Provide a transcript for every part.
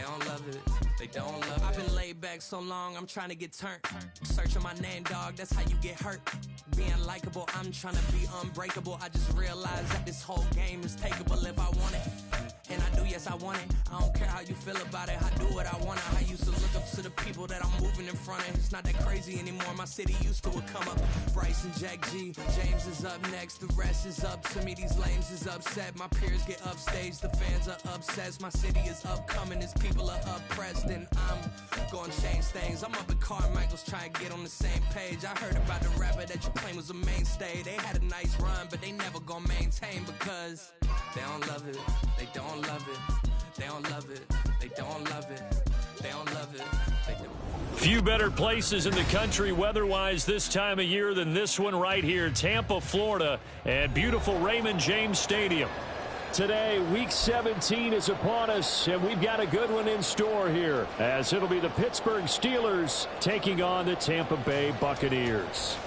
don't love it. They don't love it. I've been laid back so long, I'm trying to get turned. Searching my name, dog, that's how you get hurt. Being likable, I'm trying to be unbreakable. I just realized that this whole game is takeable if I want it. And I do, yes, I want it. I don't care how you feel about it. I do what I want. I used to look up to the people that I'm moving in front of. It's not that crazy anymore. My city used to would come up. Bryce and Jack G. James is up next. The rest is up to me. These lames is upset. My peers get upstaged. The fans are obsessed. My city is upcoming. These people are oppressed. And I'm going to change things. I'm up at Carmichael's trying to get on the same page. I heard about the rapper that you claim was a mainstay. They had a nice run, but they never gonna maintain because they don't love it. They don't love it. They don't love it. They don't love it. They don't love it. They don't. Few better places in the country weather-wise this time of year than this one right here, Tampa, Florida, and beautiful Raymond James Stadium. Today, Week 17 is upon us, and we've got a good one in store here, as it'll be the Pittsburgh Steelers taking on the Tampa Bay Buccaneers.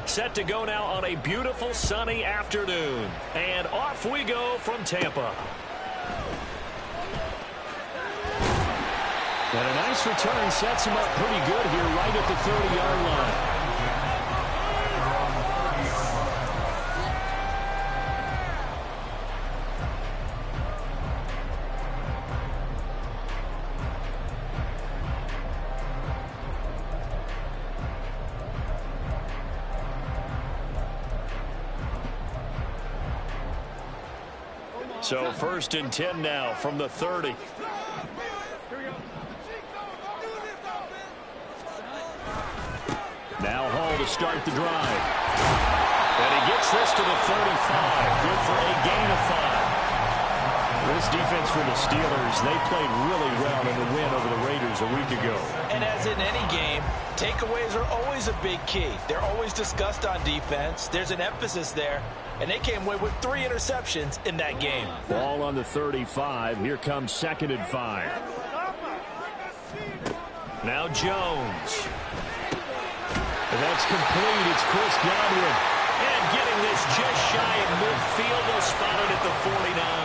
Set to go now on a beautiful sunny afternoon. And off we go from Tampa. And a nice return sets him up pretty good here right at the 30-yard line. So 1st and 10 now from the 30. Now Hall to start the drive. And he gets this to the 35. Good for a gain of 5. This defense for the Steelers, they played really well in the win over the Raiders a week ago. And as in any game, takeaways are always a big key. They're always discussed on defense. There's an emphasis there. And they came away with 3 interceptions in that game. Ball on the 35. Here comes 2nd and 5. Now Jones. And that's complete. It's Chris Godwin. And getting this just shy of midfield. They'll spot it at the 49.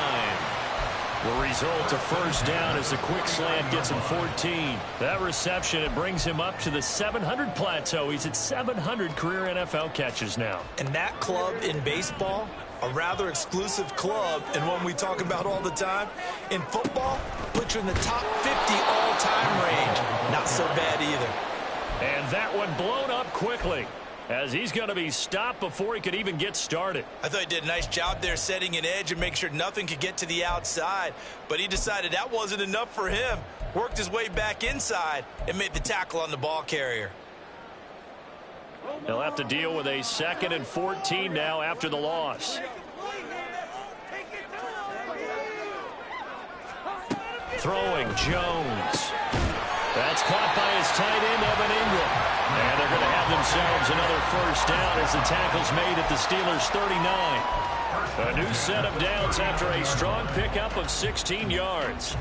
The result, a first down as the quick slant gets him 14. That reception, it brings him up to the 700 plateau. He's at 700 career NFL catches now. And that club in baseball, a rather exclusive club, and one we talk about all the time. In football, puts you in the top 50 all-time range. Not so bad either. And that one blown up quickly, as he's going to be stopped before he could even get started. I thought he did a nice job there setting an edge and make sure nothing could get to the outside. But he decided that wasn't enough for him. Worked his way back inside and made the tackle on the ball carrier. He'll have to deal with a 2nd and 14 now after the loss. Throwing Jones. That's caught by his tight end, Evan Ingram. And they're going to have themselves another first down as the tackle's made at the Steelers' 39. A new set of downs after a strong pickup of 16 yards.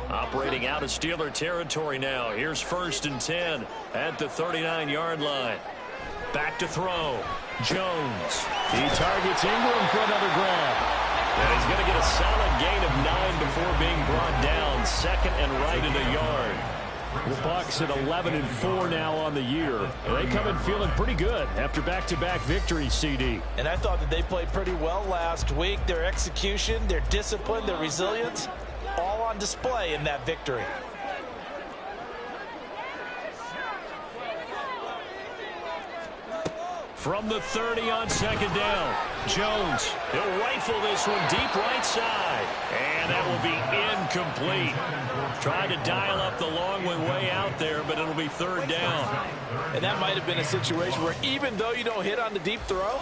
Operating out of Steeler territory now. Here's 1st and 10 at the 39-yard line. Back to throw. Jones. He targets Ingram for another grab. And he's going to get a solid gain of 9 before being brought down. 2nd and right in the yard. The Bucs at 11-4 now on the year. They come in feeling pretty good after back-to-back victories, CD. And I thought that they played pretty well last week. Their execution, their discipline, their resilience, all on display in that victory. From the 30 on 2nd down, Jones, he'll rifle this one deep right side. And that will be incomplete. Tried to dial up the long one way out there, but it'll be 3rd down. And that might have been a situation where even though you don't hit on the deep throw,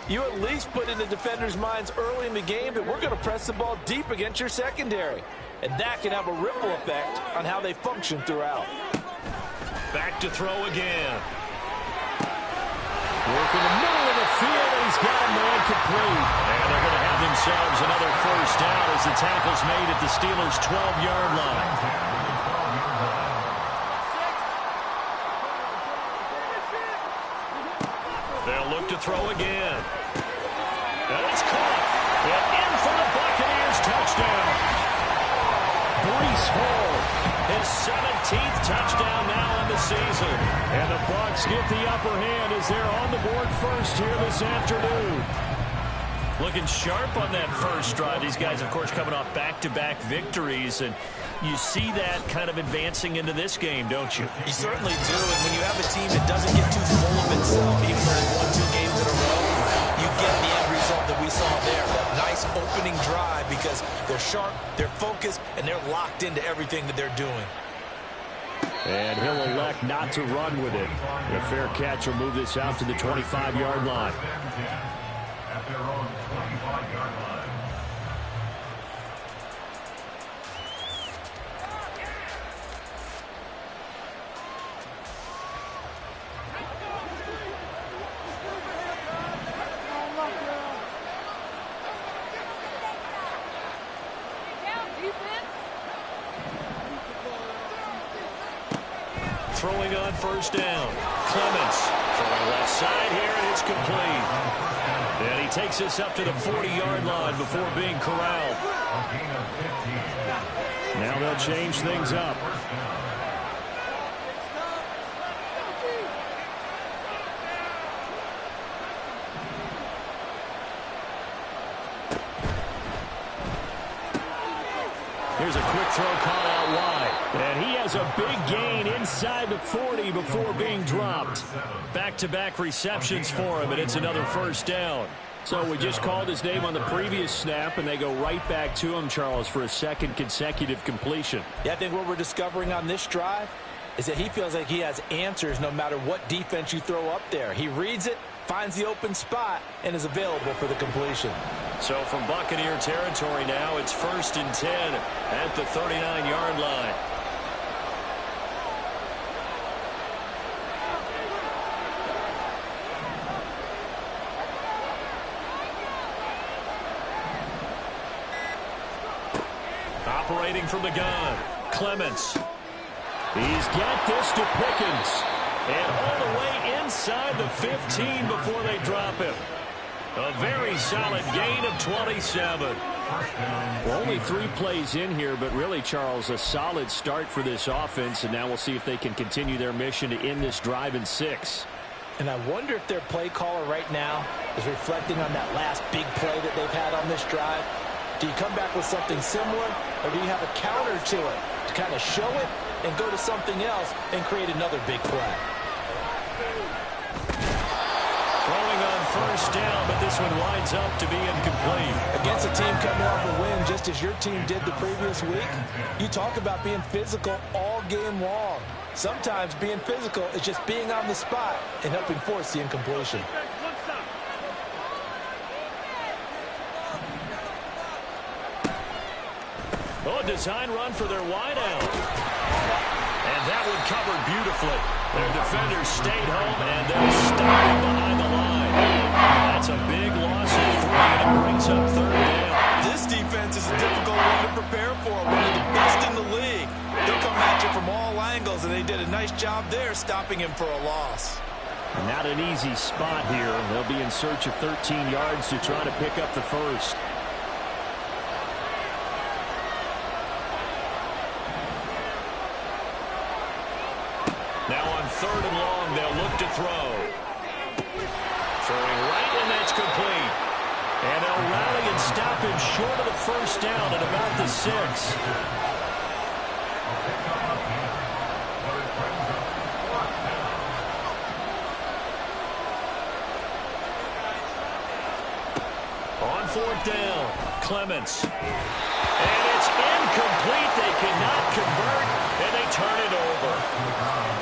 You at least put in the defenders' minds early in the game that we're going to press the ball deep against your secondary. And that can have a ripple effect on how they function throughout. Back to throw again. Work in the middle of the field, and he's got a man complete. And they're going to have themselves another first down as the tackle's made at the Steelers' 12-yard line. They'll look to throw again. And it's caught. And in for the Buccaneers touchdown. Breece Hall, his 17th touchdown now on the season. And the Bucs get the upper hand as they're on the board first here this afternoon. Looking sharp on that first drive. These guys, of course, coming off back-to-back victories. And you see that kind of advancing into this game, don't you? You certainly do. And when you have a team that doesn't get too full of itself, even when it won 2 games in a row, you get the end result that we saw there. That nice opening drive because they're sharp, they're focused, and they're locked into everything that they're doing. And he'll elect not to run with it. A fair catch will move this out to the 25-yard line. At their own 25-yard line. Throwing on first down. Clements throwing left side here, and it's complete. And he takes us up to the 40-yard line before being corralled. Now they'll change things up. Here's a quick throw caught out wide. And he has a big gain inside the 40 before being dropped. Back-to-back receptions for him, and it's another first down. So we just called his name on the previous snap, and they go right back to him, Charles, for a second consecutive completion. Yeah, I think what we're discovering on this drive is that he feels like he has answers no matter what defense you throw up there. He reads it, finds the open spot, and is available for the completion. So from Buccaneer territory now, it's 1st and 10 at the 39-yard line. Operating from the gun, Clements. He's got this to Pickens. And all the way inside the 15 before they drop him. A very solid gain of 27. Well, only 3 plays in here, but really, Charles, a solid start for this offense. And now we'll see if they can continue their mission to end this drive in 6. And I wonder if their play caller right now is reflecting on that last big play that they've had on this drive. Do you come back with something similar, or do you have a counter to it to kind of show it and go to something else and create another big play? Throwing on first down, but this one winds up to be incomplete. Against a team coming off a win just as your team did the previous week, you talk about being physical all game long. Sometimes being physical is just being on the spot and helping force the incompletion. Oh, design run for their wideout. And that one covered beautifully. Their defenders stayed home, and they'll stop him behind the line. That's a big loss of 3, and it brings up 3rd down. This defense is a difficult one to prepare for. One of the best in the league. They'll come at you from all angles, and they did a nice job there stopping him for a loss. Not an easy spot here. They'll be in search of 13 yards to try to pick up the first. Now on 3rd and long, they'll look to throw. Throwing right, and that's complete. And they'll rally and stop him short of the first down at about the 6. On 4th down, Clements. And it's incomplete. They cannot convert, and they turn it over.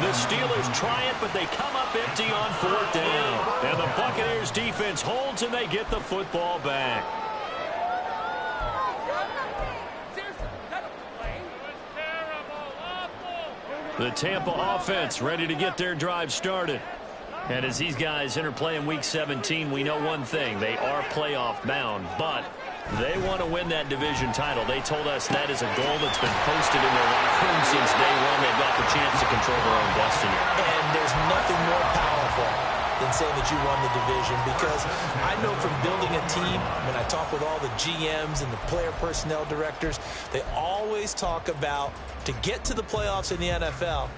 The Steelers try it, but they come up empty on 4th down. And the Buccaneers defense holds, and they get the football back. The Tampa offense ready to get their drive started. And as these guys interplay in Week 17, we know one thing. They are playoff bound, but they want to win that division title. They told us that is a goal that's been posted in their locker room since day one. They've got the chance to control their own destiny. And there's nothing more powerful than saying that you won the division, because I know from building a team, when I talk with all the GMs and the player personnel directors, they always talk about, to get to the playoffs in the NFL,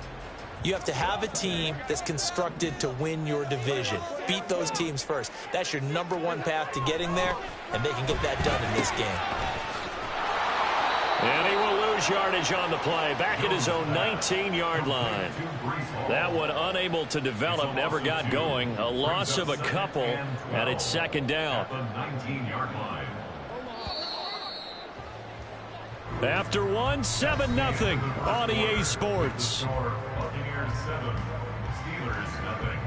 you have to have a team that's constructed to win your division. Beat those teams first. That's your #1 path to getting there, and they can get that done in this game. And he will lose yardage on the play. Back at his own 19-yard line. That one unable to develop, never got going. A loss of a couple, and it's 2nd down. After one, 7-0 on EA Sports. Buccaneers 7, Steelers nothing.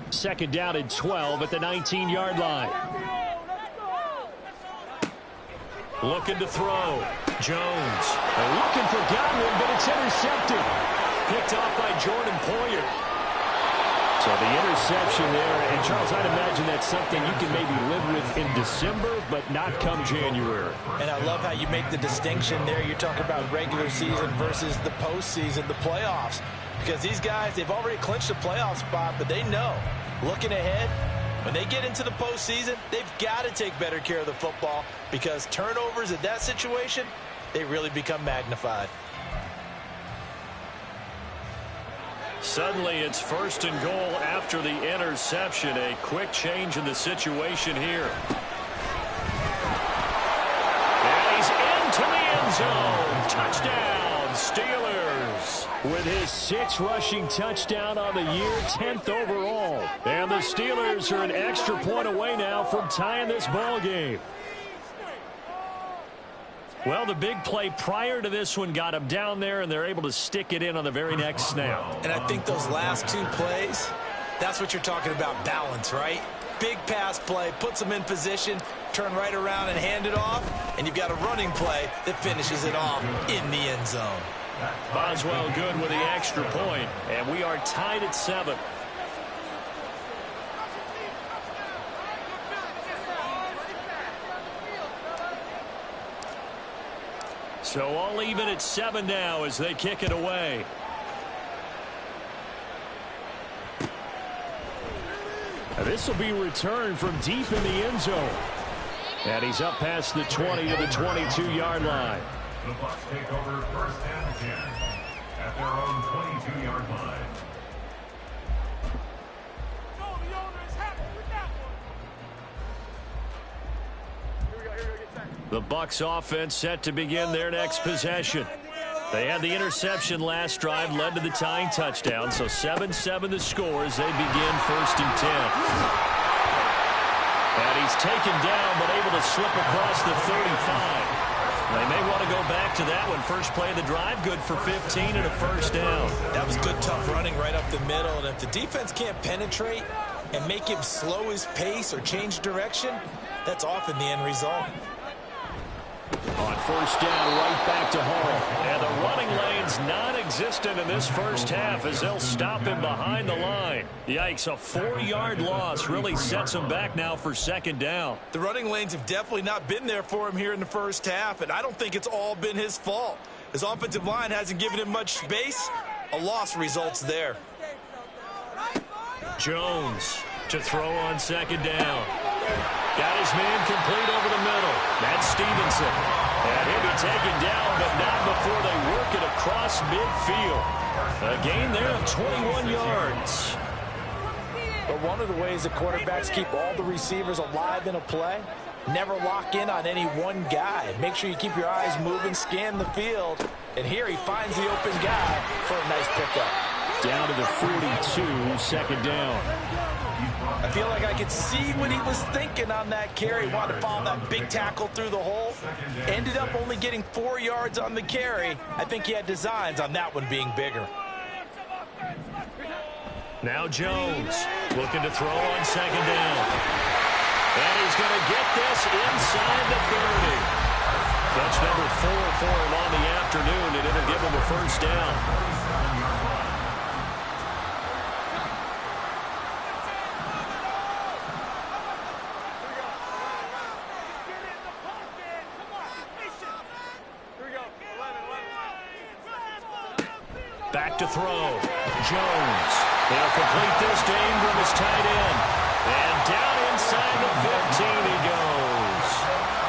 Second down and 12 at the 19-yard line. Looking to throw. Jones. They're looking for Godwin, but it's intercepted. Picked off by Jordan Poyer. So the interception there, and Charles, I'd imagine that's something you can maybe live with in December, but not come January. And I love how you make the distinction there. You're talking about regular season versus the postseason, the playoffs. Because these guys, they've already clinched a playoff spot, but they know, looking ahead, when they get into the postseason, they've got to take better care of the football, because turnovers in that situation, they really become magnified. Suddenly it's 1st and goal after the interception. A quick change in the situation here. And he's into the end zone. Touchdown, Steelers. With his 6th rushing touchdown on the year, 10th overall. And the Steelers are an extra point away now from tying this ball game. Well, the big play prior to this one got him down there, and they're able to stick it in on the very next snap. And I think those last 2 plays, that's what you're talking about, balance, right? Big pass play, puts them in position, turn right around and hand it off, and you've got a running play that finishes it off in the end zone. Boswell good with the extra point, and we are tied at 7. So all even at 7 now as they kick it away. This will be returned from deep in the end zone. And he's up past the 20 to the 22-yard line. The Bucs take over 1st and 10 at their own 22-yard line. The Bucs offense set to begin their next possession. They had the interception last drive, led to the tying touchdown, so 7-7 the score as they begin 1st and 10. And he's taken down, but able to slip across the 35. They may want to go back to that one. First play of the drive, good for 15 and a 1st down. That was good, tough running right up the middle, and if the defense can't penetrate and make him slow his pace or change direction, that's often the end result. On 1st down, right back to Hall. And the running lane's non-existent in this first half as they'll stop him behind the line. Yikes, a 4-yard loss really sets him back now for 2nd down. The running lanes have definitely not been there for him here in the first half, and I don't think it's all been his fault. His offensive line hasn't given him much space. A loss results there. Jones to throw on 2nd down. Got his man complete over the middle. That's Stevenson. And he'll be taken down, but not before they work it across midfield. A gain there of 21 yards. But one of the ways the quarterbacks keep all the receivers alive in a play, never lock in on any one guy. Make sure you keep your eyes moving, scan the field. And here he finds the open guy for a nice pickup. Down to the 42, second down. I feel like I could see what he was thinking on that carry. Wanted to follow that big tackle through the hole. Ended up only getting 4 yards on the carry. I think he had designs on that one being bigger. Now Jones looking to throw on second down. And he's going to get this inside the 30. That's number 4 for him on the afternoon, and it'll give him a first down. Back to throw. Jones. They'll complete this to Ingram as tight end. And down inside the 15 he goes.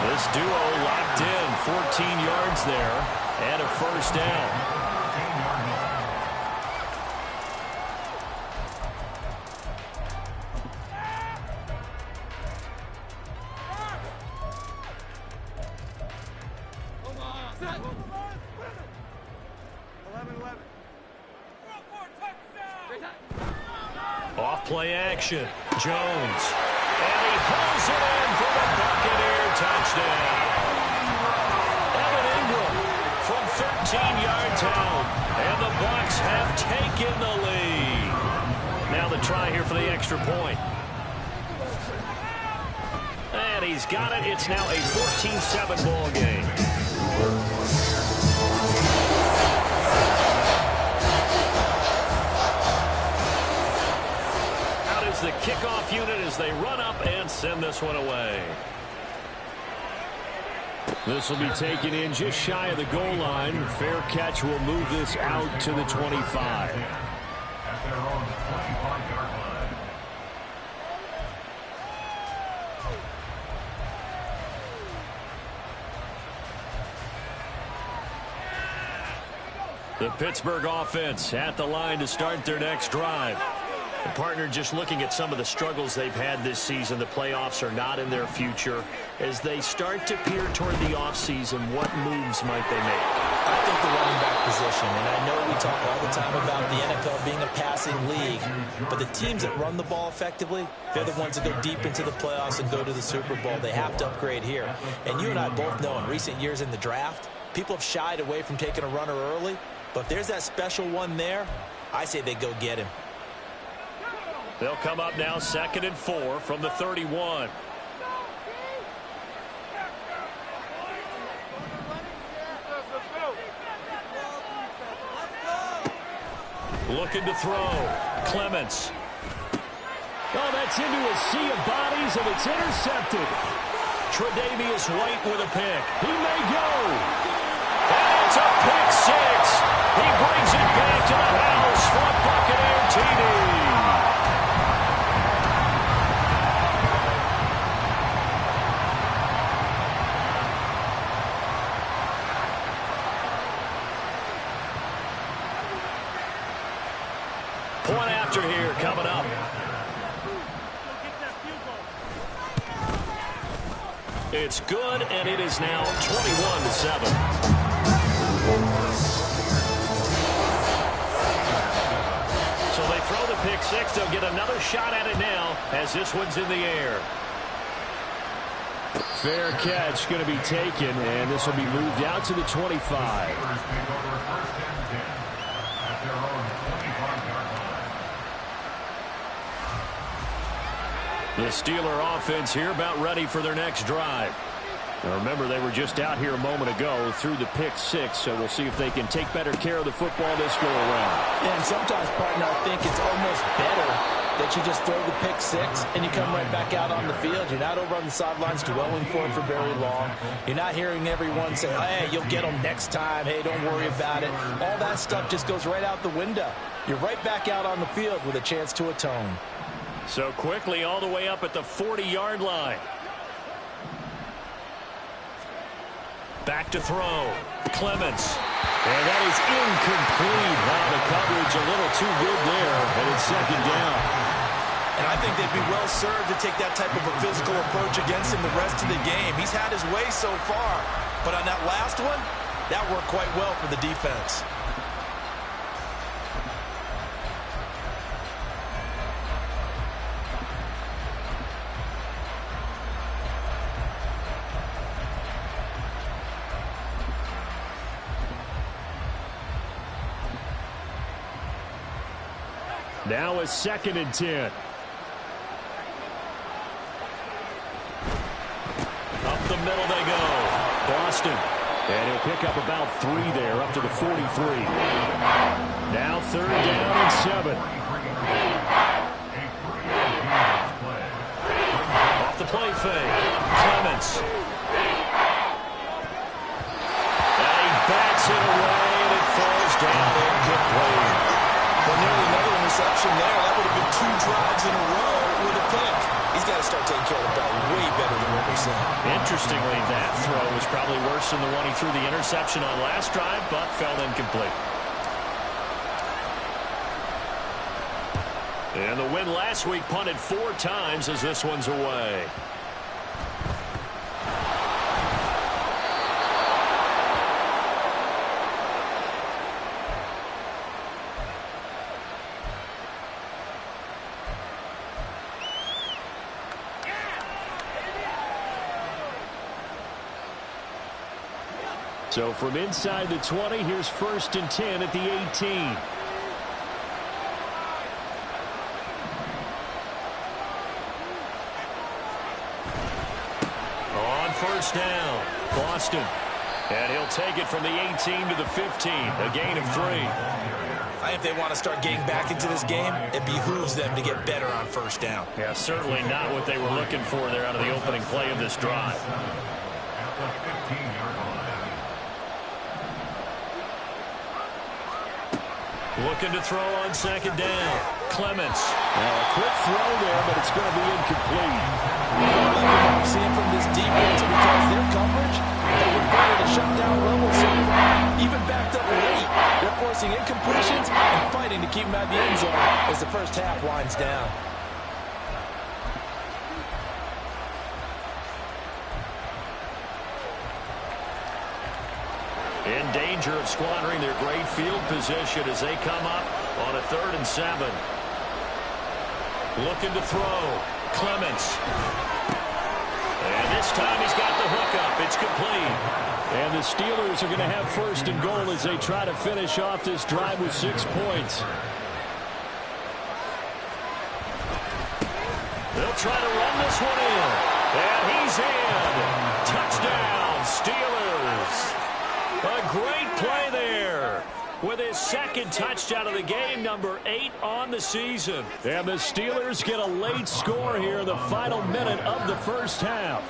This duo locked in. 14 yards there and a first down. Off-play action. Jones. And he pulls it in for the Buccaneer touchdown. Evan Ingram from 13 yards out. And the Bucs have taken the lead. Now the try here for the extra point. And he's got it. It's now a 14-7 ball game. The kickoff unit as they run up and send this one away. This will be taken in just shy of the goal line. Fair catch will move this out to the 25. At their own 25-yard line. The Pittsburgh offense at the line to start their next drive. The partner just looking at some of the struggles they've had this season. The playoffs are not in their future. As they start to peer toward the offseason, what moves might they make? I think the running back position, and I know we talk all the time about the NFL being a passing league, but the teams that run the ball effectively, they're the ones that go deep into the playoffs and go to the Super Bowl. They have to upgrade here. And you and I both know in recent years in the draft, people have shied away from taking a runner early, but if there's that special one there, I say they go get him. They'll come up now 2nd and 4 from the 31. Looking to throw. Clements. Oh, that's into a sea of bodies, and it's intercepted. Tre'Davious White with a pick. He may go. And it's a pick six. He brings it back to the house for a Buccaneer TD. Point after here coming up. It's good, and it is now 21-7. So they throw the pick six. They'll get another shot at it now as this one's in the air. Fair catch going to be taken, and this will be moved out to the 25. The Steeler offense here about ready for their next drive. Now remember, they were just out here a moment ago through the pick six, so we'll see if they can take better care of the football this go around. And sometimes, partner, I think it's almost better that you just throw the pick six and you come right back out on the field. You're not over on the sidelines dwelling for it for very long. You're not hearing everyone say, hey, you'll get them next time. Hey, don't worry about it. All that stuff just goes right out the window. You're right back out on the field with a chance to atone. So quickly all the way up at the 40-yard line. Back to throw. Clements. And that is incomplete. Wow, the coverage a little too good there, and it's second down. And I think they'd be well served to take that type of a physical approach against him the rest of the game. He's had his way so far, but on that last one, that worked quite well for the defense. Now a 2nd and 10. Up the middle they go. Boston. And he'll pick up about 3 there, up to the 43. Now 3rd down and 7. Off the play fake. Clements. And he bats it away, and it falls down incomplete. Well, nearly another interception there. That would have been 2 drives in a row with a pick. He's got to start taking care of the ball way better than what we're seeing. Interestingly, that throw was probably worse than the one he threw the interception on last drive, but fell incomplete. And the win last week punted 4 times as this one's away. So from inside the 20, here's 1st and 10 at the 18. On 1st down, Boston. And he'll take it from the 18 to the 15, a gain of 3. I think if they want to start getting back into this game, it behooves them to get better on 1st down. Yeah, certainly not what they were looking for there out of the opening play of this drive. Looking to throw on 2nd down. Clements. A quick throw there, but it's going to be incomplete. I'm seeing from this defense because their coverage, they were better to shut down level so far, even backed up late. They're forcing incompletions and fighting to keep them at the end zone as the first half winds down. In danger of squandering their great field position as they come up on a 3rd and 7. Looking to throw. Clements. And this time he's got the hook up. It's complete. And the Steelers are going to have 1st and goal as they try to finish off this drive with 6 points. They'll try to run this one in. And he's in. Touchdown, Steelers. A great play there with his 2nd touchdown of the game, number 8 on the season. And the Steelers get a late score here in the final minute of the 1st half.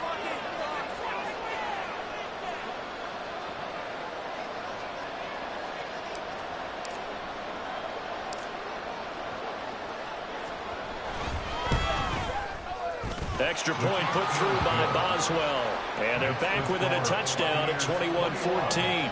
Extra point put through by Boswell. And they're back within a touchdown at 21-14. Steelers 14.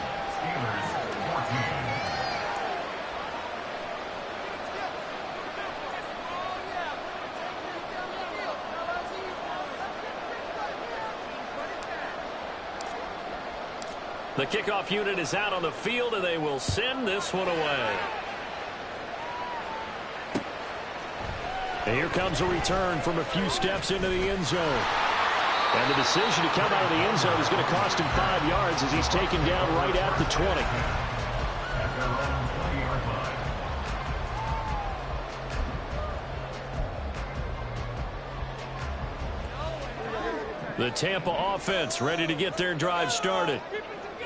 The kickoff unit is out on the field, and they will send this one away. And here comes a return from a few steps into the end zone. And the decision to come out of the end zone is going to cost him 5 yards as he's taken down right at the 20. At their own 20-yard line. The Tampa offense ready to get their drive started.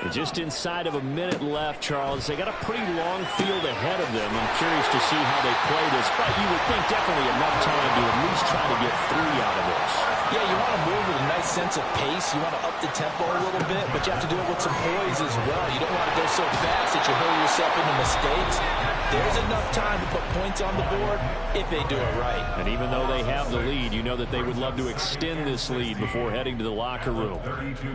And just inside of a minute left, Charles. They got a pretty long field ahead of them. I'm curious to see how they play this, but you would think definitely enough time to at least try to get 3 out of this. Yeah, you want to move with a nice sense of pace. You want to up the tempo a little bit, but you have to do it with some poise as well. You don't want to go so fast that you hurry yourself into mistakes. There's enough time to put points on the board if they do it right. And even though they have the lead, you know that they would love to extend this lead before heading to the locker room.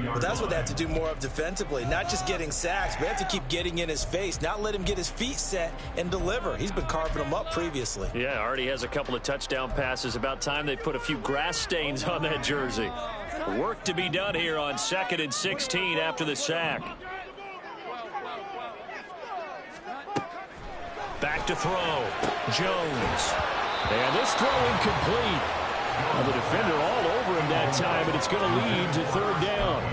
But that's what they have to do more of defensively, not just getting sacks, but they have to keep getting in his face, not let him get his feet set and deliver. He's been carving them up previously. Yeah, already has a couple of touchdown passes. About time they put a few grass stains on that jersey. Work to be done here on 2nd and 16 after the sack. Back to throw. Jones. And this throw incomplete. Well, the defender all over him that time, but it's going to lead to 3rd down.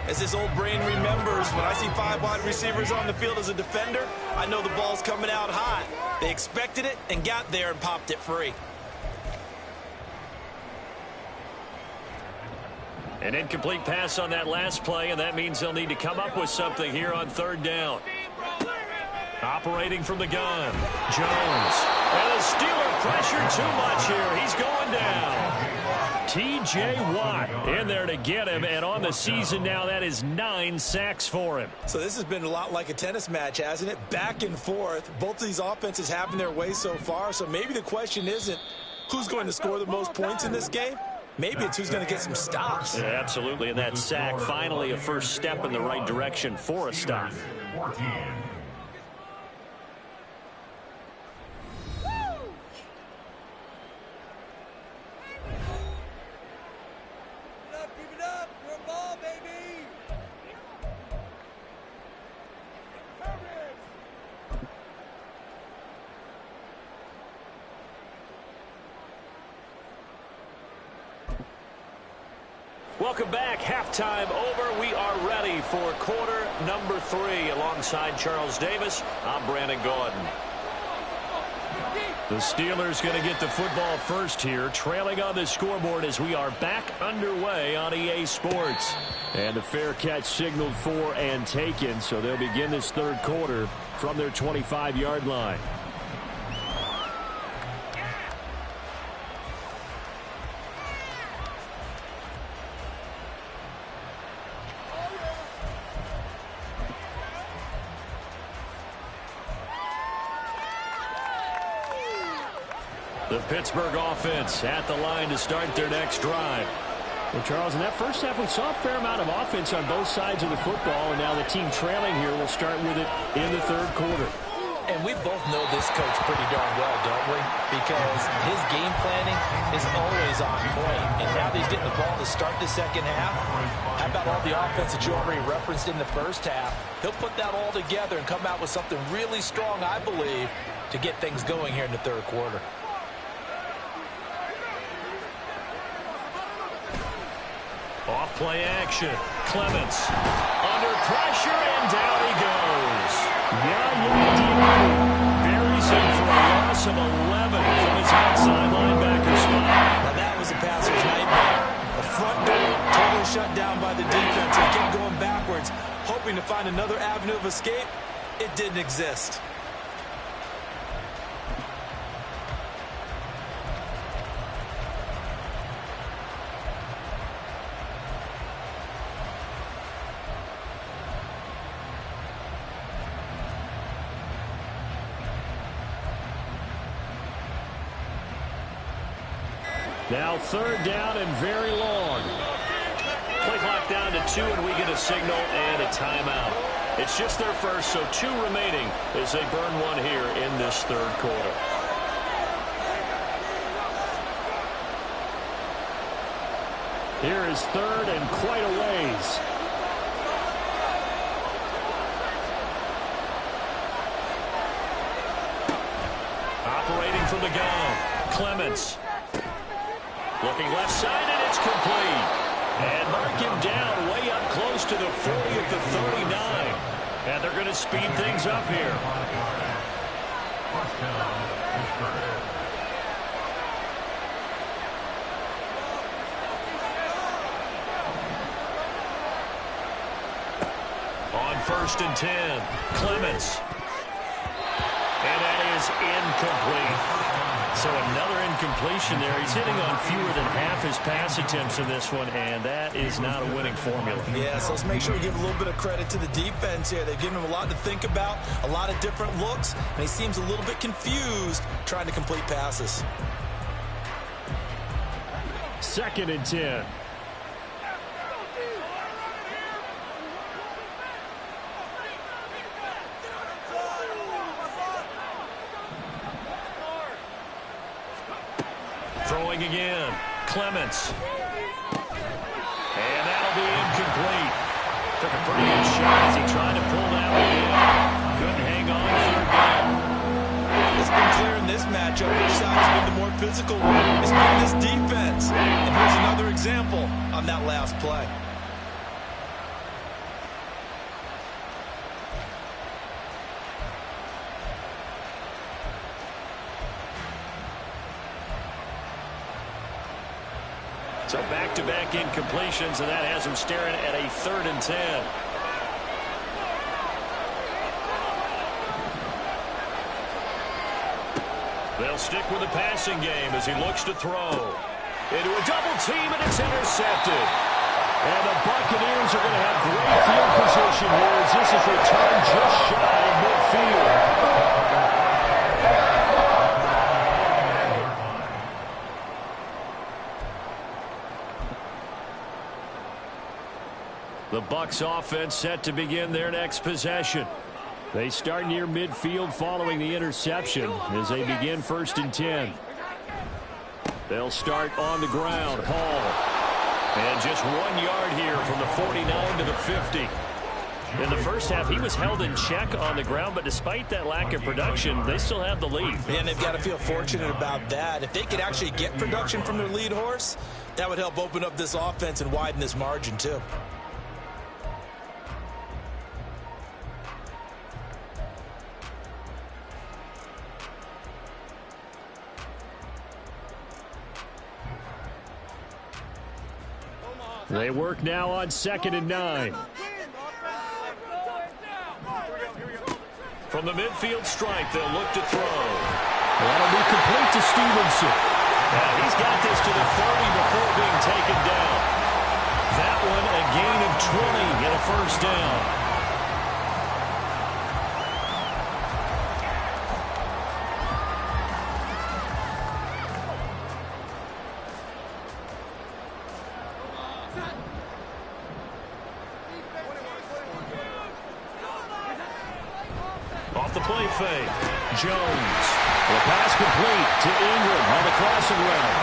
As his old brain remembers, when I see 5 wide receivers on the field as a defender, I know the ball's coming out high. They expected it and got there and popped it free. An incomplete pass on that last play, and that means they'll need to come up with something here on 3rd down. Operating from the gun, Jones. And the Steeler pressure too much here. He's going down. T.J. Watt in there to get him, and on the season now, that is 9 sacks for him. So this has been a lot like a tennis match, hasn't it? Back and forth. Both of these offenses having their way so far, so maybe the question isn't who's going to score the most points in this game. Maybe it's who's going to get some stops. Yeah, absolutely, and that sack finally a first step in the right direction for a stop. 14. Welcome back. Halftime over. We are ready for quarter number 3. Alongside Charles Davis, I'm Brandon Gordon. The Steelers going to get the football first here, trailing on the scoreboard as we are back underway on EA Sports. And the fair catch signaled for and taken, so they'll begin this 3rd quarter from their 25-yard line. The Pittsburgh offense at the line to start their next drive. Well, Charles, in that first half, we saw a fair amount of offense on both sides of the football, and now the team trailing here will start with it in the 3rd quarter. And we both know this coach pretty darn well, don't we? Because his game planning is always on point. And now that he's getting the ball to start the 2nd half, how about all the offense that you already referenced in the first half? He'll put that all together and come out with something really strong, I believe, to get things going here in the 3rd quarter. Off play action. Clements under pressure, and down he goes. Buries him for a loss of 11 from his outside linebacker spot. Now that was a passer's nightmare. The front door totally shut down by the defense. He kept going backwards, hoping to find another avenue of escape. It didn't exist. Now 3rd down and very long. Play clock down to 2, and we get a signal and a timeout. It's just their first, so 2 remaining as they burn one here in this 3rd quarter. Here is 3rd and quite a ways. Operating from the gun, Clements. Looking left side, and it's complete. And mark him down way up close to the 40 at the 39. And they're going to speed things up here. On 1st and 10, Clements. And that is incomplete. So another incompletion there. He's hitting on fewer than half his pass attempts in this one, and that is not a winning formula. Yeah, so let's make sure we give a little bit of credit to the defense here. They've given him a lot to think about, a lot of different looks, and he seems a little bit confused trying to complete passes. 2nd and 10. Throwing again, Clements. And that'll be incomplete. Took a pretty good shot as he tried to pull that one in. Couldn't hang on 3rd down. It's been clear in this matchup which side has been the more physical one. It's been this defense. And here's another example on that last play. So back-to-back incompletions, and that has him staring at a 3rd and 10. They'll stick with the passing game as he looks to throw. Into a double team, and it's intercepted. And the Buccaneers are going to have great field position here as this is returned just shy of midfield. The Bucs offense set to begin their next possession. They start near midfield following the interception as they begin 1st and 10. They'll start on the ground. Hall. And just 1 yard here from the 49 to the 50. In the first half, he was held in check on the ground, but despite that lack of production, they still have the lead. And they've got to feel fortunate about that. If they could actually get production from their lead horse, that would help open up this offense and widen this margin too. They work now on 2nd and 9. From the midfield strike, they'll look to throw. That'll be complete to Stevenson. And he's got this to the 30 before being taken down. That one a gain of 20 and a 1st down. Off the play fake. Jones. The pass complete to Ingram on the crossing route.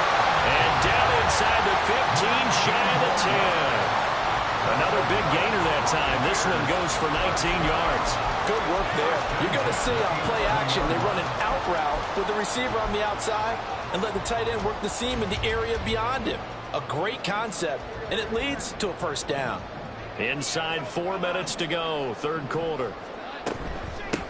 And down inside the 15, shy of the 10. Another big gainer that time. This one goes for 19 yards. Good work there. You're going to see on play action, they run an out route with the receiver on the outside and let the tight end work the seam in the area beyond him. A great concept, and it leads to a 1st down. Inside 4 minutes to go, 3rd quarter.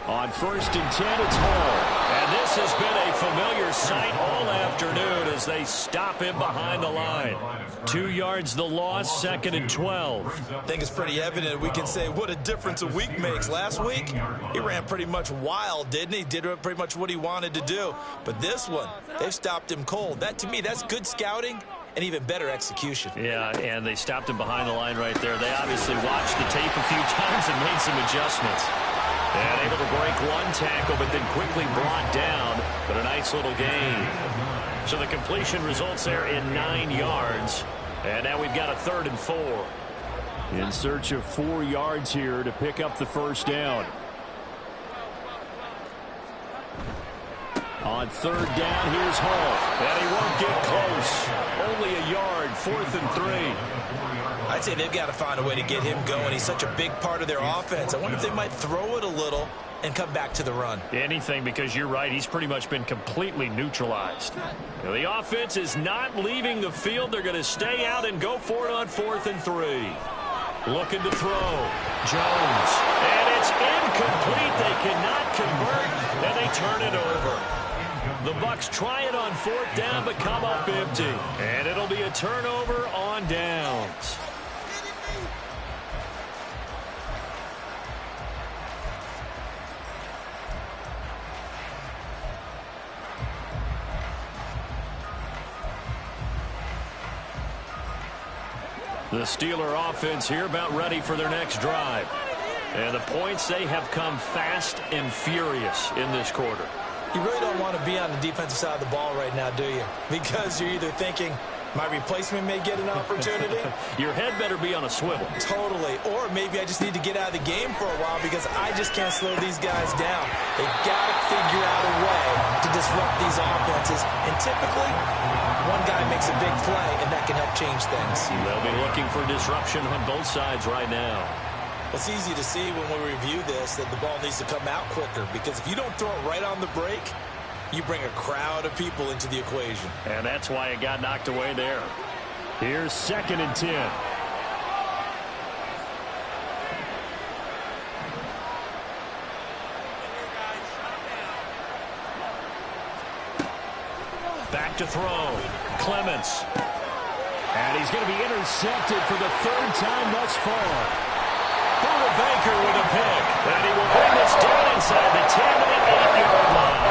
On 1st and 10, it's Hall. And this has been a familiar sight all afternoon as they stop him behind the line. 2 yards the loss, 2nd and 12. I think it's pretty evident. We can say what a difference a week makes. Last week, he ran pretty much wild, didn't he? Did pretty much what he wanted to do. But this one, they've stopped him cold. That, to me, that's good scouting and even better execution. Yeah, and they stopped him behind the line right there. They obviously watched the tape a few times and made some adjustments. And able to break one tackle, but then quickly brought down. But a nice little gain. So the completion results there in 9 yards. And now we've got a 3rd and 4. In search of 4 yards here to pick up the 1st down. On 3rd down, here's Hall. And he won't get close. Only a yard, 4th and 3. I'd say they've got to find a way to get him going. He's such a big part of their offense. I wonder if they might throw it a little and come back to the run. Anything, because you're right. He's pretty much been completely neutralized. Now, the offense is not leaving the field. They're going to stay out and go for it on 4th and 3. Looking to throw. Jones. And it's incomplete. They cannot convert, and they turn it over. The Bucs try it on 4th down, but come up empty. And it'll be a turnover on downs. The Steeler offense here about ready for their next drive. And the points, they have come fast and furious in this quarter. You really don't want to be on the defensive side of the ball right now, do you? Because you're either thinking, my replacement may get an opportunity. Your head better be on a swivel. Totally. Or maybe I just need to get out of the game for a while because I just can't slow these guys down. They've got to figure out a way to disrupt these offenses. And typically, one guy makes a big play, and that can help change things. They'll be looking for disruption on both sides right now. It's easy to see when we review this that the ball needs to come out quicker because if you don't throw it right on the break, you bring a crowd of people into the equation. And that's why it got knocked away there. Here's 2nd and 10. Back to throw. Clements. And he's going to be intercepted for the third time thus far. Buda Baker with a pick. And he will bring this down inside the 10 to the 8-yard line.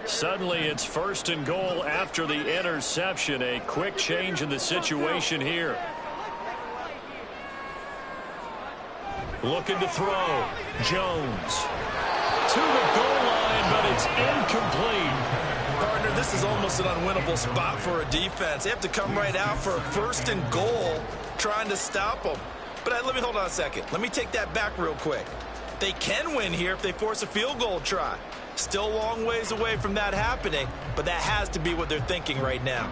Suddenly, it's 1st and goal after the interception. A quick change in the situation here. Looking to throw. Jones. To the goal line, but it's incomplete. Partner, this is almost an unwinnable spot for a defense. They have to come right out for a 1st and goal, trying to stop them. But let me hold on a second. Let me take that back real quick. They can win here if they force a field goal try. Still a long ways away from that happening, but that has to be what they're thinking right now.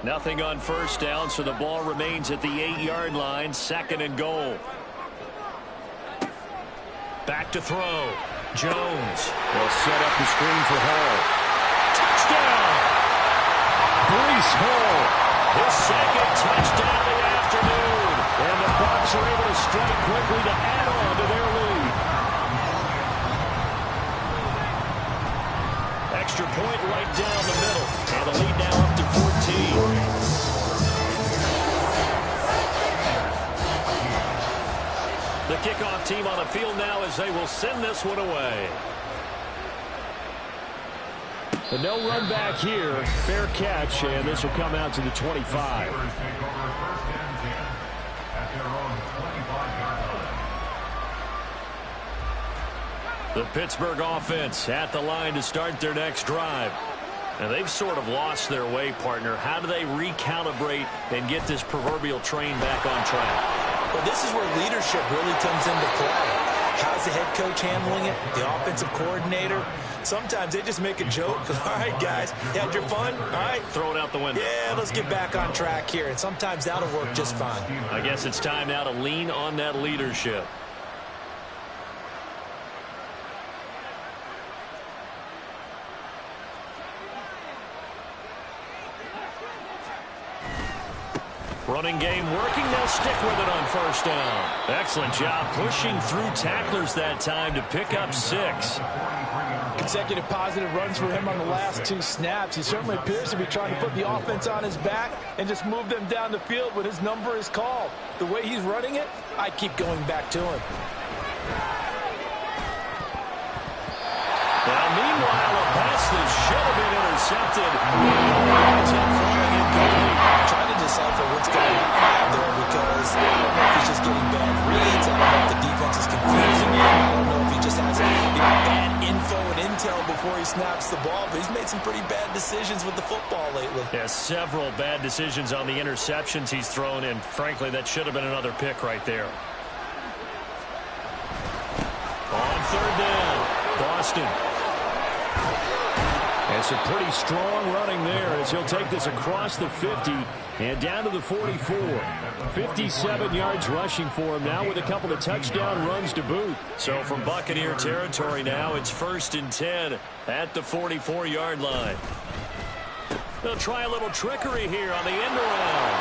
Nothing on 1st down, so the ball remains at the 8-yard line. 2nd and goal. Back to throw. Jones. They'll set up the screen for Hall. Touchdown! Breece Hall. His 2nd touchdown of the afternoon. And the Bucs are able to strike quickly to add on to their lead. Extra point right down the middle. And the lead now up to 14. The kickoff team on the field now as they will send this one away. But no run back here. Fair catch, and this will come out to the 25. The Pittsburgh offense at the line to start their next drive. And they've sort of lost their way, partner. How do they recalibrate and get this proverbial train back on track? Well, this is where leadership really comes into play. How's the head coach handling it? The offensive coordinator? Sometimes they just make a joke. All right, guys, you had your fun? All right. Throw it out the window. Yeah, let's get back on track here. And sometimes that'll work just fine. I guess it's time now to lean on that leadership. Running game working. They'll stick with it on 1st down. Excellent job pushing through tacklers that time to pick up 6. Consecutive positive runs for him on the last 2 snaps. He certainly appears to be trying to put the offense on his back and just move them down the field when his number is called. The way he's running it, I keep going back to him. Now, meanwhile, a pass that should have been intercepted. Trying to decipher what's going on there because I don't know if he's just getting bad reads. I don't know if the defense is confusing him. I don't know if he just has bad info and intel before he snaps the ball. But he's made some pretty bad decisions with the football lately. Yeah, several bad decisions on the interceptions he's thrown, and frankly, that should have been another pick right there. On 3rd down, Boston. And some pretty strong running there as he'll take this across the 50 and down to the 44. 57 yards rushing for him now with a couple of touchdown runs to boot. So from Buccaneer territory now, it's 1st and 10 at the 44-yard line. They'll try a little trickery here on the end around.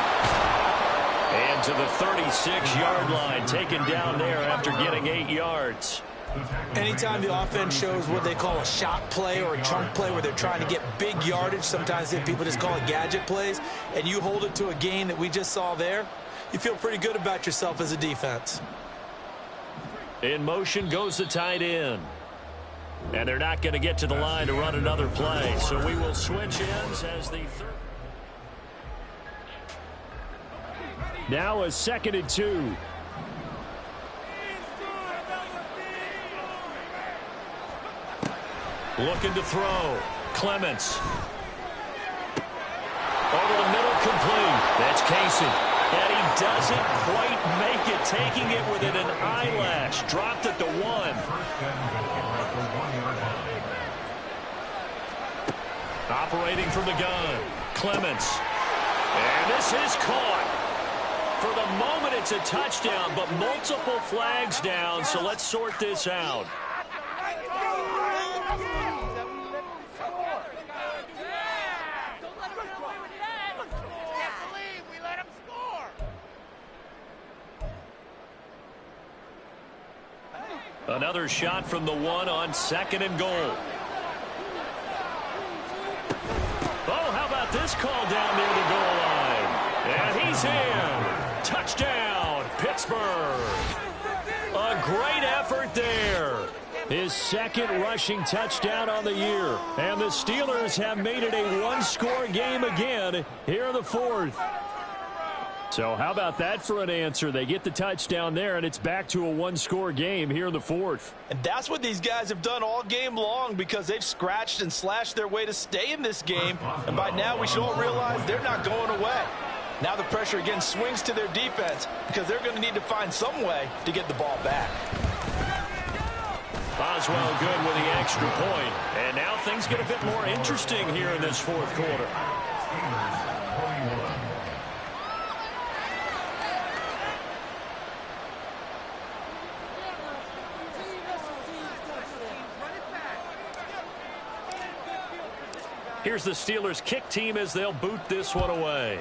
And to the 36-yard line, taken down there after getting 8 yards. Anytime the offense shows what they call a shot play or a chunk play where they're trying to get big yardage, sometimes people just call it gadget plays, and you hold it to a gain that we just saw there, you feel pretty good about yourself as a defense. In motion goes the tight end. And they're not going to get to the line to run another play, so we will switch ends as the third. Now a 2nd and 2. Looking to throw. Clements. Over the middle, complete. That's Casey. And he doesn't quite make it, taking it within an eyelash. Dropped it to 1. Operating from the gun. Clements. And this is caught. For the moment, it's a touchdown, but multiple flags down, so let's sort this out. Another shot from the one on 2nd and goal. Oh, how about this call down near the goal line? And he's in. Touchdown, Pittsburgh. A great effort there. His 2nd rushing touchdown on the year. And the Steelers have made it a one-score game again here in the 4th. So how about that for an answer? They get the touchdown there, and it's back to a one-score game here in the 4th. And that's what these guys have done all game long, because they've scratched and slashed their way to stay in this game. And by now we should all realize they're not going away. Now the pressure again swings to their defense, because they're going to need to find some way to get the ball back. Boswell good with the extra point. And now things get a bit more interesting here in this 4th quarter. Here's the Steelers kick team as they'll boot this one away.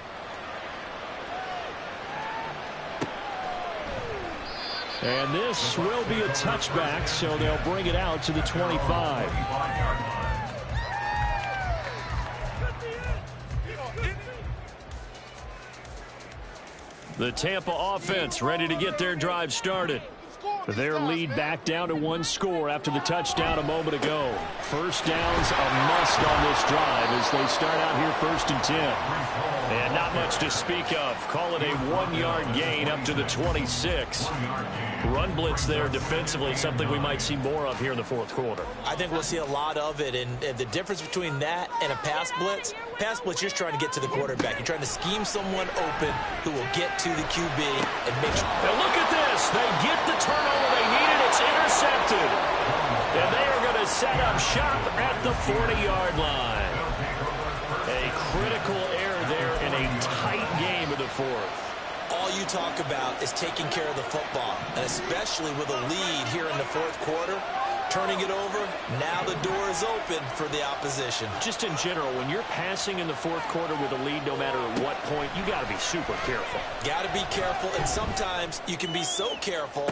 And this will be a touchback, so they'll bring it out to the 25. The Tampa offense ready to get their drive started. Their lead back down to one score after the touchdown a moment ago. First down's a must on this drive as they start out here 1st and 10. And not much to speak of. Call it a 1-yard gain up to the 26. Run blitz there defensively, something we might see more of here in the 4th quarter. I think we'll see a lot of it, and the difference between that and a pass blitz, you're trying to get to the quarterback. You're trying to scheme someone open who will get to the QB and make sure. Now look at this. They get the turnover they needed. It's intercepted. And they are going to set up shop at the 40-yard line. A critical error there in a tight game of the 4th. All you talk about is taking care of the football, and especially with a lead here in the 4th quarter, turning it over, now the door is open for the opposition. Just in general, when you're passing in the 4th quarter with a lead, no matter at what point, you got to be super careful. Got to be careful, and sometimes you can be so careful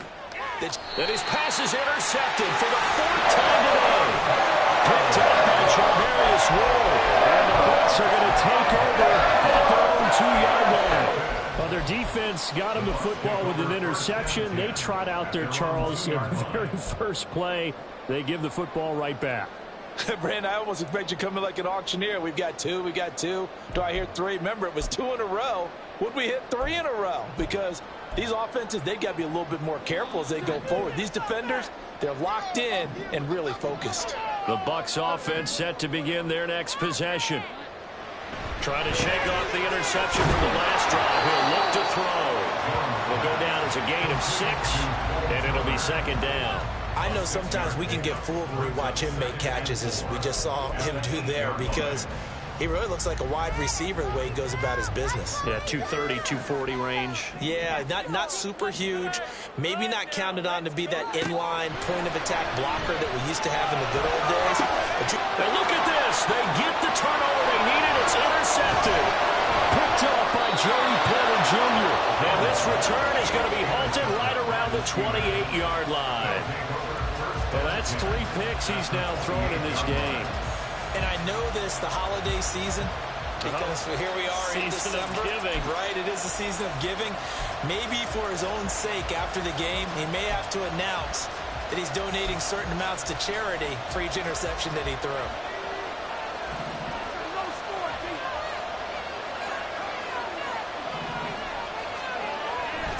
that his pass is intercepted for the 4th time today. Picked up by Charvarius Ward, and the Bucs are going to take over at their own 2-yard line. Well, their defense got him the football with an interception. They trot out there, Charles, in the very first play. They give the football right back. Brandon, I almost expect you coming like an auctioneer. We've got 2, we got 2. Do I hear 3? Remember, it was 2 in a row. Would we hit 3 in a row? Because these offenses, they got to be a little bit more careful as they go forward. These defenders, they're locked in and really focused. The Bucs offense set to begin their next possession. Trying to shake off the interception from the last drive. He'll look to throw. Will go down as a gain of 6, and it'll be 2nd down. I know sometimes we can get fooled when we watch him make catches, as we just saw him do there, because he really looks like a wide receiver the way he goes about his business. Yeah, 230, 240 range. Yeah, not super huge. Maybe not counted on to be that inline point-of-attack blocker that we used to have in the good old days. Now look at this. They get the turnover they needed. It's intercepted. Picked up by Joey Porter Jr. And this return is going to be halted right around the 28-yard line. Well, that's 3 picks he's now thrown in this game. And I know this, the holiday season, because here we are in December. Giving. Right, it is the season of giving. Maybe for his own sake after the game, he may have to announce that he's donating certain amounts to charity for each interception that he threw.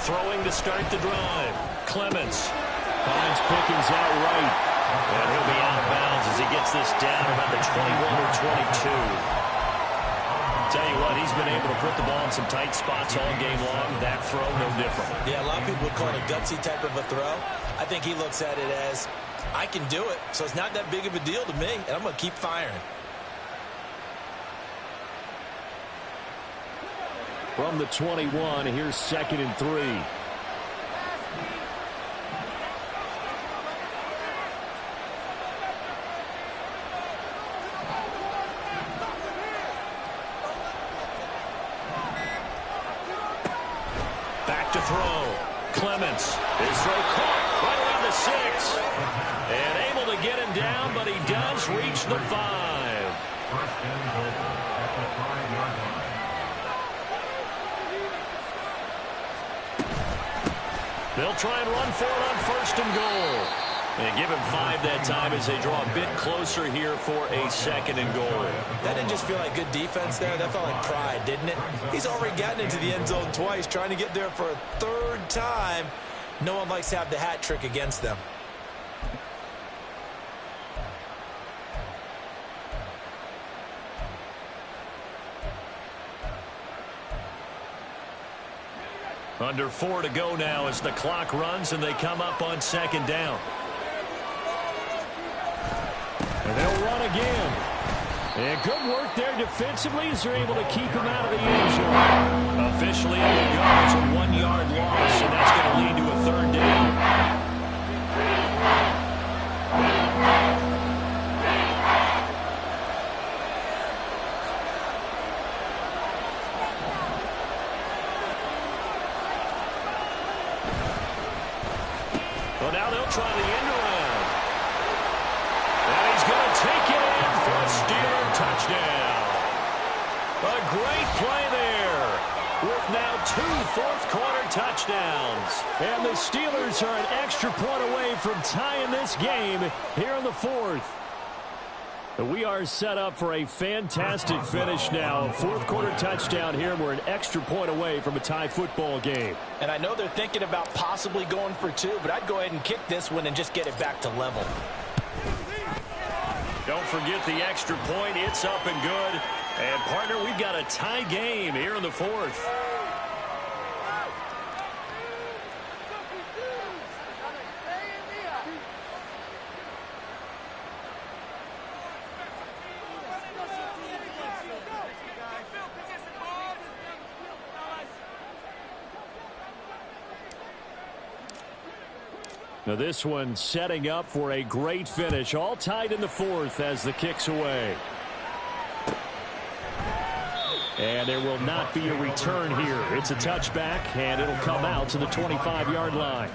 Throwing to start the drive. Clemens finds Pickens out right. And he'll be out of bounds as he gets this down about the 21 or 22. Tell you what, he's been able to put the ball in some tight spots all game long. That throw, no different. Yeah, a lot of people would call it a gutsy type of a throw. I think he looks at it as, I can do it, so it's not that big of a deal to me, and I'm going to keep firing. From the 21, here's 2nd and 3. back to throw. Clements, his throw caught right around the 6. And able to get him down, but he does reach the 5. First and goal at the 5-yard line. They'll try and run for it on first and goal. And give him 5 that time as they draw a bit closer here for a second and goal. That didn't just feel like good defense there. That felt like pride, didn't it? He's already gotten into the end zone twice, trying to get there for a 3rd time. No one likes to have the hat trick against them. Under 4 to go now as the clock runs and they come up on second down. And they'll run again. And good work there defensively as they're able to keep him out of the end zone. Officially, it will go as a 1-yard loss, and that's going to lead to a 3rd down. Well, now they'll try the end around. And he's going to take it in for a Steeler touchdown. A great play there with now 2 fourth-quarter touchdowns. And the Steelers are an extra point away from tying this game here in the 4th. We are set up for a fantastic finish now. A fourth-quarter touchdown here. We're an extra point away from a tie football game. And I know they're thinking about possibly going for 2, but I'd go ahead and kick this one and just get it back to level. Don't forget the extra point. It's up and good. And, partner, we've got a tie game here in the 4th. Now this one setting up for a great finish. All tied in the 4th as the kick's away. And there will not be a return here. It's a touchback, and it'll come out to the 25-yard line.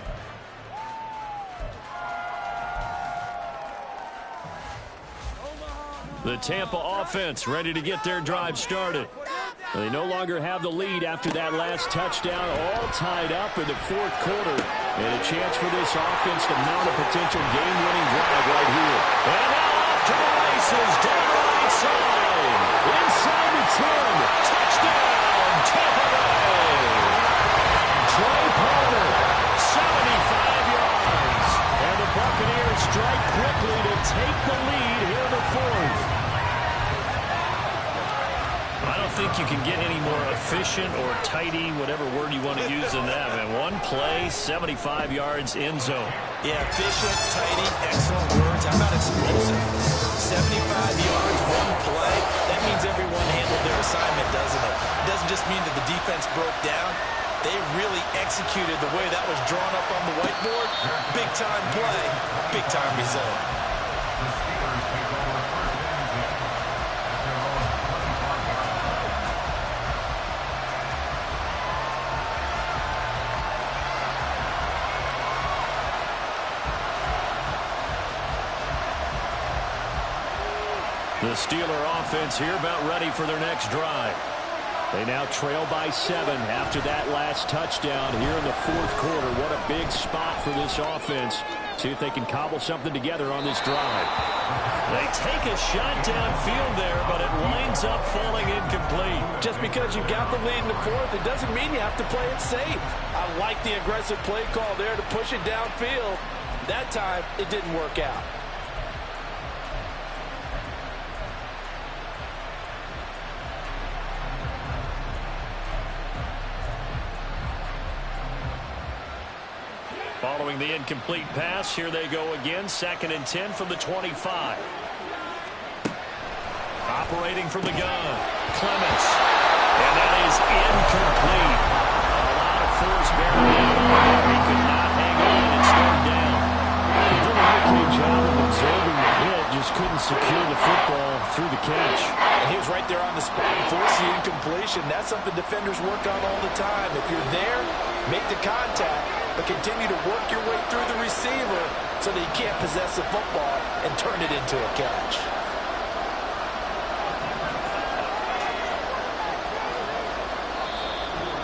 The Tampa offense ready to get their drive started. They no longer have the lead after that last touchdown, all tied up in the 4th quarter. And a chance for this offense to mount a potential game-winning drive right here. And now off to the races, down the right side. Inside the 10. Touchdown, Tampa Bay. Trey Palmer, 75 yards. and the Buccaneers strike quickly to take the lead here in the 4th. I don't think you can get any more efficient or tidy, whatever word you want to use in that. Man, one play, 75 yards, end zone. Yeah, efficient, tidy, excellent words. How about explosive? 75 yards, one play. That means everyone handled their assignment, doesn't it? It doesn't just mean that the defense broke down. They really executed the way that was drawn up on the whiteboard. Big-time play, big-time result. The Steelers take over first and 10 at their own 25-yard line. The Steeler offense here about ready for their next drive. They now trail by 7 after that last touchdown here in the 4th quarter. What a big spot for this offense. See if they can cobble something together on this drive. They take a shot downfield there, but it winds up falling incomplete. Just because you've got the lead in the 4th, it doesn't mean you have to play it safe. I like the aggressive play call there to push it downfield. That time, it didn't work out. Following the incomplete pass, here they go again. 2nd and 10 from the 25. Operating from the gun, Clements. And that is incomplete. A lot of force bearing down on there. He could not hang on, and it's 3rd down. He did an okay job of absorbing the hit, just couldn't secure the football through the catch. And he was right there on the spot and forced the incompletion. That's something defenders work on all the time. If you're there, Make the contact, but continue to work your way through the receiver so that you can't possess the football and turn it into a catch.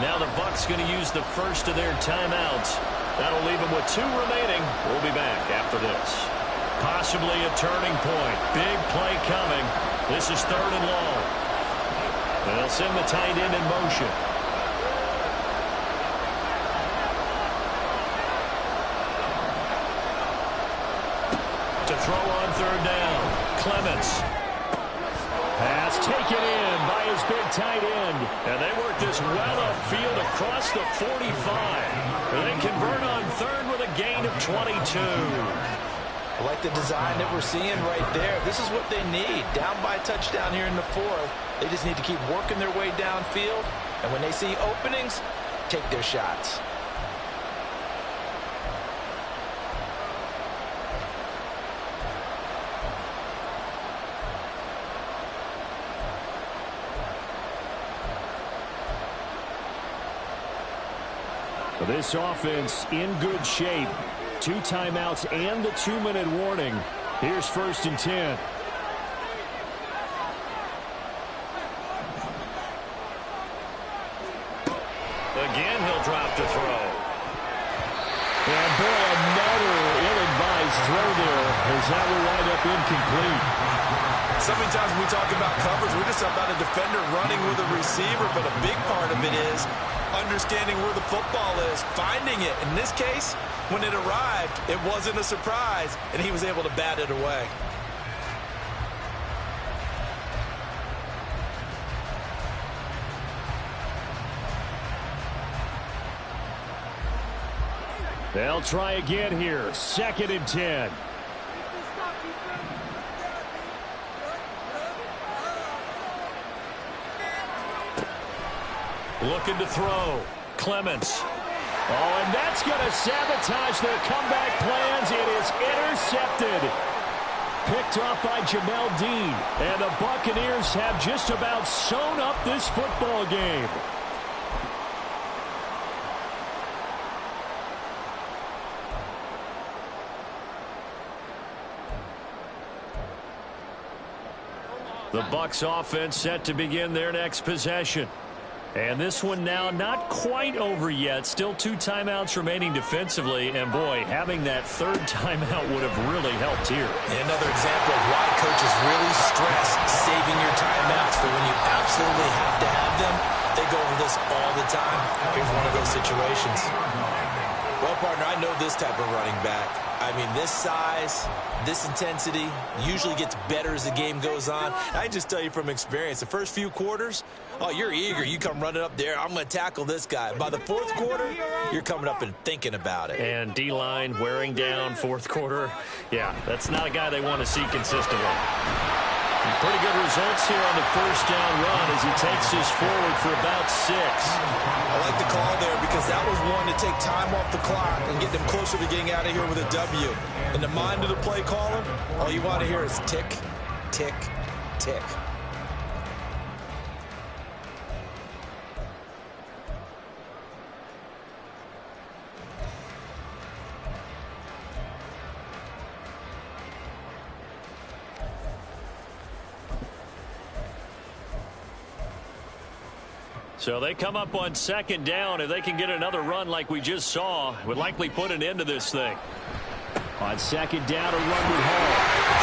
Now the Bucs going to use the first of their timeouts. That'll leave them with 2 remaining. We'll be back after this. Possibly a turning point. Big play coming. This is 3rd and long. They'll send the tight end in motion. To throw on 3rd down. Clements. Pass taken in by his big tight end. And they work this well upfield across the 45. They convert on 3rd with a gain of 22. I like the design that we're seeing right there. This is what they need. Down by a touchdown here in the 4th. They just need to keep working their way downfield. And when they see openings, take their shots. This offense in good shape. 2 timeouts and the 2-minute warning. Here's 1st and 10. Again, he'll drop to throw. And boy, another ill-advised throw there as that will wind up incomplete. So many times when we talk about coverage, we're just about a defender running with a receiver, but a big part of it is understanding where the football is, finding it. In this case, when it arrived, it wasn't a surprise, and he was able to bat it away. They'll try again here. 2nd and 10. Looking to throw. Clements. Oh, and that's going to sabotage their comeback plans. It is intercepted. Picked off by Jamel Dean. And the Buccaneers have just about sewn up this football game. The Bucs offense set to begin their next possession. And this one now not quite over yet. Still 2 timeouts remaining defensively. And, boy, having that 3rd timeout would have really helped here. Another example of why coaches really stress saving your timeouts for when you absolutely have to have them. They go over this all the time. Here's one of those situations. Well, partner, I know this type of running back. I mean, this size, this intensity usually gets better as the game goes on. I can just tell you from experience, the first few quarters, oh, you're eager. You come running up there, I'm going to tackle this guy. By the 4th quarter, you're coming up and thinking about it. And D-line wearing down 4th quarter. Yeah, that's not a guy they want to see consistently. Pretty good results here on the 1st down run as he takes this forward for about 6. I like the call there because that was one to take time off the clock and get them closer to getting out of here with a W. In the mind of the play caller, all you want to hear is tick, tick, tick. So they come up on 2nd down. If they can get another run like we just saw, would likely put an end to this thing. On 2nd down, a run with Hall.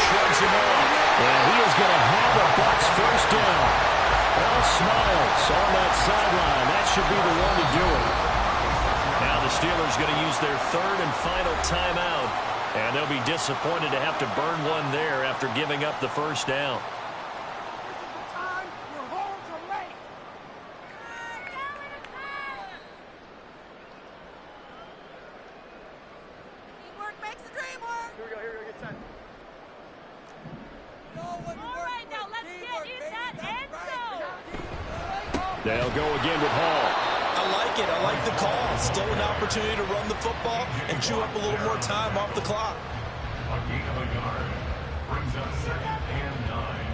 Shrugs him off. And he is going to have the Bucs 1st down. All smiles on that sideline. That should be the one to do it. Now the Steelers going to use their 3rd and final timeout. And they'll be disappointed to have to burn one there after giving up the 1st down. They'll go again with Hall. I like it. I like the call. Still an opportunity to run the football and chew up a little more time off the clock. A gain of a yard brings up 2nd and 9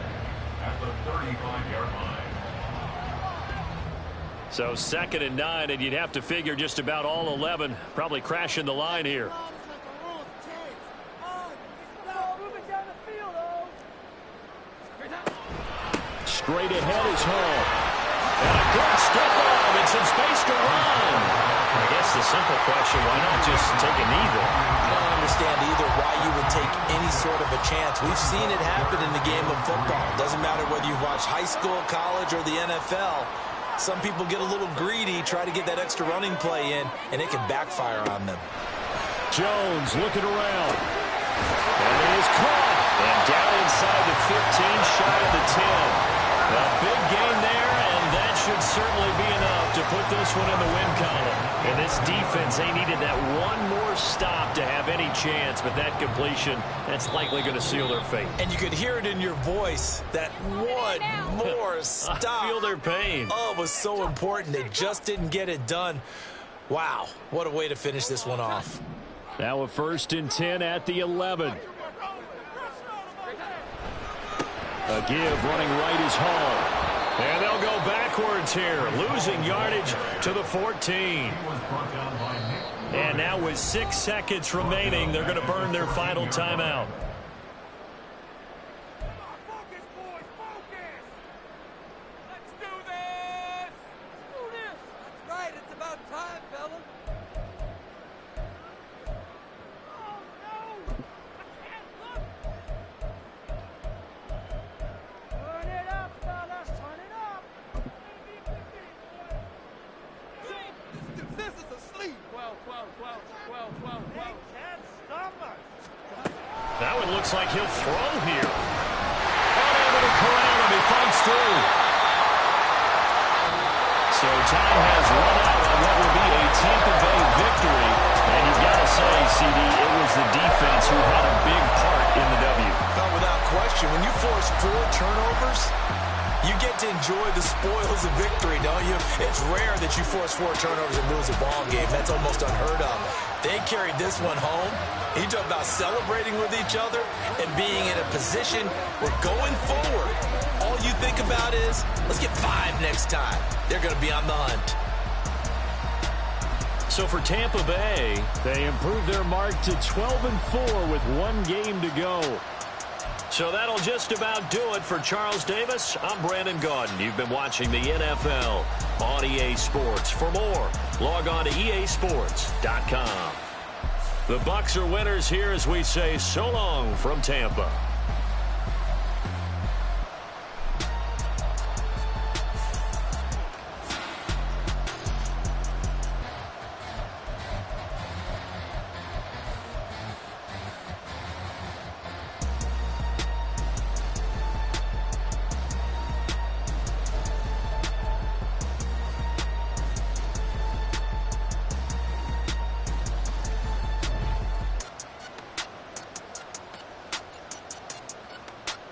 at the 35-yard line. So 2nd and 9, and you'd have to figure just about all 11 probably crashing the line here. Straight ahead is Hall. And a good stiff arm and some space to run. I guess the simple question, why not just take a knee there? I don't understand either why you would take any sort of a chance. We've seen it happen in the game of football. Doesn't matter whether you watch high school, college, or the NFL. Some people get a little greedy, try to get that extra running play in, and it can backfire on them. Jones looking around. And it is caught. And down inside the 15, shy of the 10. A big gain there, and that should certainly be enough to put this one in the win column. And this defense, they needed that one more stop to have any chance, but that completion, that's likely going to seal their fate. And you could hear it in your voice, that one more stop. I feel their pain. Oh, it was so important. They just didn't get it done. Wow, what a way to finish this one off. Now a 1st and 10 at the 11. A give running right is Hall. And they'll go backwards here, losing yardage to the 14. And now with 6 seconds remaining, they're going to burn their final timeout. Focus, boys, focus! Let's do this! Let's do this! That's right, it's about time, fellas. Oh, no! I can't look! Turn it up, fellas, turn it up! This is asleep! 12. They can't stop us! That one looks like he'll throw here. Unable to corral him, he fights through. So time has run out on what will be a Tampa Bay victory. And you've got to say, CD, it was the defense who had a big part in the W. Oh, without question, when you force 4 turnovers, you get to enjoy the spoils of victory, don't you? It's rare that you force 4 turnovers and lose a ball game. That's almost unheard of. They carried this one home. You talk about celebrating with each other and being in a position where going forward, all you think about is, let's get 5 next time. They're going to be on the hunt. So for Tampa Bay, they improved their mark to 12-4 with 1 game to go. So that'll just about do it for Charles Davis. I'm Brandon Gaudin. You've been watching the NFL on EA Sports. For more, log on to easports.com. The Bucs are winners here as we say so long from Tampa.